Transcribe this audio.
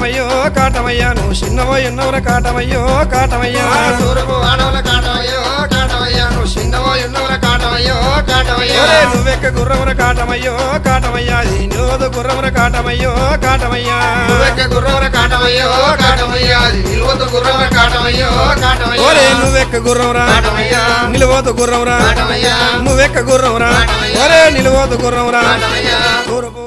కాటమయ్యో కాటమయ్యా నువ్వు చిన్నవో ఎన్నవర కాటమయ్యో కాటమయ్యా తూర్పు వాడవల కాటమయ్యో కాటమయ్యా నువ్వు చిన్నవో ఎన్నవర కాటమయ్యో కాటమయ్యా నువ్వెక్క గుర్రముర కాటమయ్యో కాటమయ్యా అది నిలవదు గుర్రముర కాటమయ్యో కాటమయ్యా నువ్వెక్క గుర్రవర కాటమయ్యో కాటమయ్యా అది నిలవదు గుర్రవర కాటమయ్యో కాటమయ్యా నువ్వెక్క గుర్రమురా కాటమయ్యా నిలవదు గుర్రమురా కాటమయ్యా నువ్వెక్క గుర్రమురా నిలవదు గుర్రమురా కాటమయ్యా తూర్పు